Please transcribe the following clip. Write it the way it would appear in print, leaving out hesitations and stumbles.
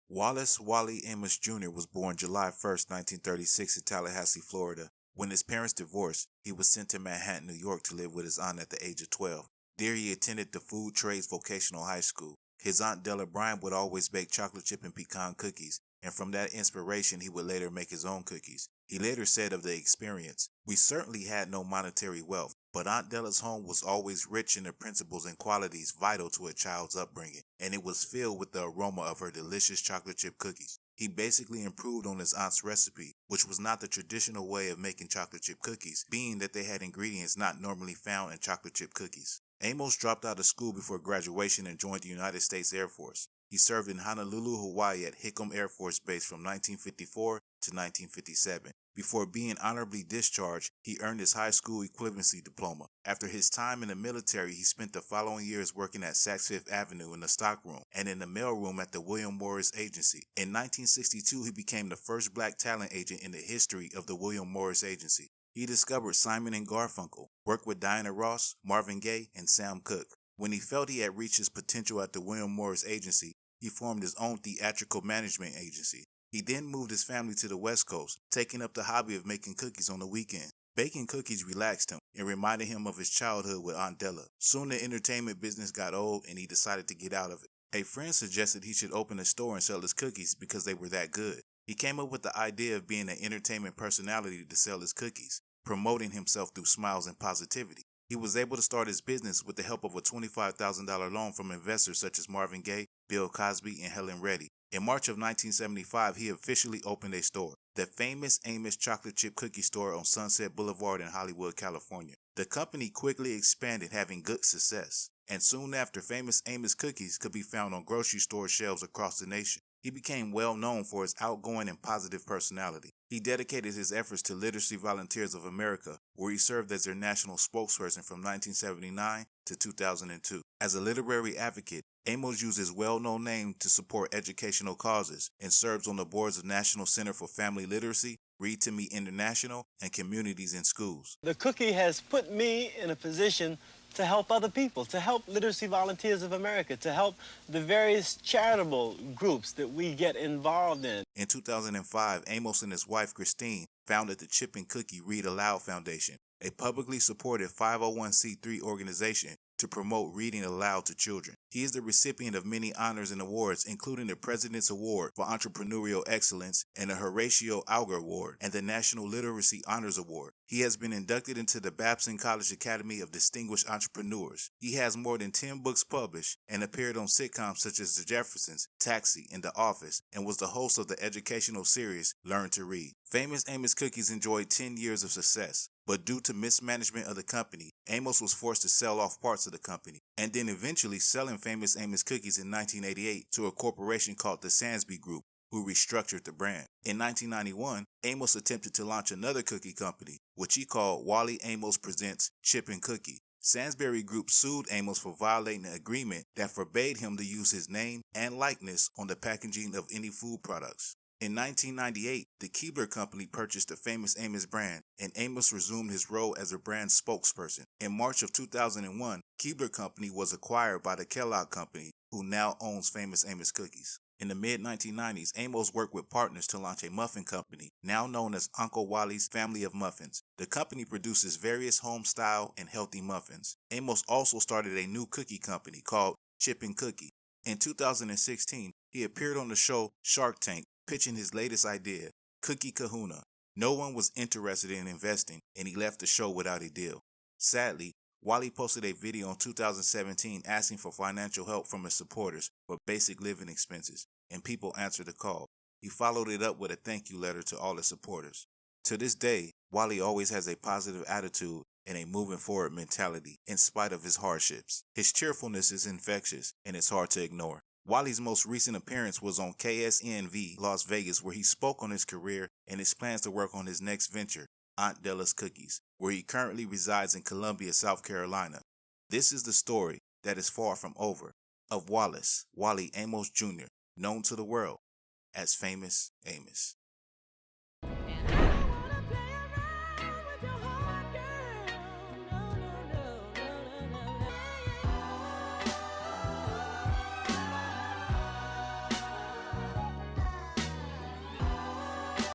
Wallace Wally Amos Jr. was born July 1st, 1936 in Tallahassee, Florida. When his parents divorced, he was sent to Manhattan, New York to live with his aunt at the age of 12. There he attended the Food Trades Vocational High School. His aunt Della Bryant would always bake chocolate chip and pecan cookies, and from that inspiration he would later make his own cookies. He later said of the experience, "We certainly had no monetary wealth, but Aunt Della's home was always rich in the principles and qualities vital to a child's upbringing, and it was filled with the aroma of her delicious chocolate chip cookies." He basically improved on his aunt's recipe, which was not the traditional way of making chocolate chip cookies, being that they had ingredients not normally found in chocolate chip cookies. Amos dropped out of school before graduation and joined the United States Air Force. He served in Honolulu, Hawaii at Hickam Air Force Base from 1954 to 1957. Before being honorably discharged, he earned his high school equivalency diploma. After his time in the military, he spent the following years working at Saks Fifth Avenue in the stockroom and in the mailroom at the William Morris Agency. In 1962, he became the first black talent agent in the history of the William Morris Agency. He discovered Simon and Garfunkel, worked with Diana Ross, Marvin Gaye, and Sam Cooke. When he felt he had reached his potential at the William Morris Agency, he formed his own theatrical management agency. He then moved his family to the West Coast, taking up the hobby of making cookies on the weekend. Baking cookies relaxed him and reminded him of his childhood with Aunt Della. Soon the entertainment business got old and he decided to get out of it. A friend suggested he should open a store and sell his cookies because they were that good. He came up with the idea of being an entertainment personality to sell his cookies, promoting himself through smiles and positivity. He was able to start his business with the help of a $25,000 loan from investors such as Marvin Gaye, Bill Cosby, and Helen Reddy. In March of 1975, he officially opened a store, the famous Amos Chocolate Chip Cookie Store on Sunset Boulevard in Hollywood, California. The company quickly expanded, having good success, and soon after, famous Amos cookies could be found on grocery store shelves across the nation. He became well known for his outgoing and positive personality. He dedicated his efforts to Literacy Volunteers of America, where he served as their national spokesperson from 1979 to 2002. As a literary advocate, Amos used his well-known name to support educational causes and serves on the boards of National Center for Family Literacy, Read to Me International, and Communities in Schools. The cookie has put me in a position to help other people, to help Literacy Volunteers of America, to help the various charitable groups that we get involved in. In 2005, Amos and his wife, Christine, founded the Chip and Cookie Read Aloud Foundation, a publicly supported 501c3 organization to promote reading aloud to children. He is the recipient of many honors and awards, including the President's Award for Entrepreneurial Excellence and the Horatio Alger Award and the National Literacy Honors Award. He has been inducted into the Babson College Academy of Distinguished Entrepreneurs. He has more than 10 books published and appeared on sitcoms such as The Jeffersons, Taxi, and The Office, and was the host of the educational series Learn to Read. Famous Amos Cookies enjoyed 10 years of success, but due to mismanagement of the company, Amos was forced to sell off parts of the company, and then eventually selling Famous Amos Cookies in 1988 to a corporation called the Sansby Group, who restructured the brand. In 1991, Amos attempted to launch another cookie company, which he called Wally Amos Presents Chip and Cookie. Sansbury Group sued Amos for violating an agreement that forbade him to use his name and likeness on the packaging of any food products. In 1998, the Keebler Company purchased the Famous Amos brand, and Amos resumed his role as a brand spokesperson. In March of 2001, Keebler Company was acquired by the Kellogg Company, who now owns Famous Amos Cookies. In the mid-1990s, Amos worked with partners to launch a muffin company, now known as Uncle Wally's Family of Muffins. The company produces various home-style and healthy muffins. Amos also started a new cookie company called Chip and Cookie. In 2016, he appeared on the show Shark Tank, pitching his latest idea, Cookie Kahuna. No one was interested in investing, and he left the show without a deal. Sadly, Wally posted a video in 2017 asking for financial help from his supporters for basic living expenses, and people answered the call. He followed it up with a thank you letter to all his supporters. To this day, Wally always has a positive attitude and a moving forward mentality in spite of his hardships. His cheerfulness is infectious, and it's hard to ignore. Wally's most recent appearance was on KSNV Las Vegas, where he spoke on his career and his plans to work on his next venture, Aunt Della's Cookies, where he currently resides in Columbia, South Carolina. This is the story that is far from over of Wallace Wally Amos Jr., known to the world as Famous Amos.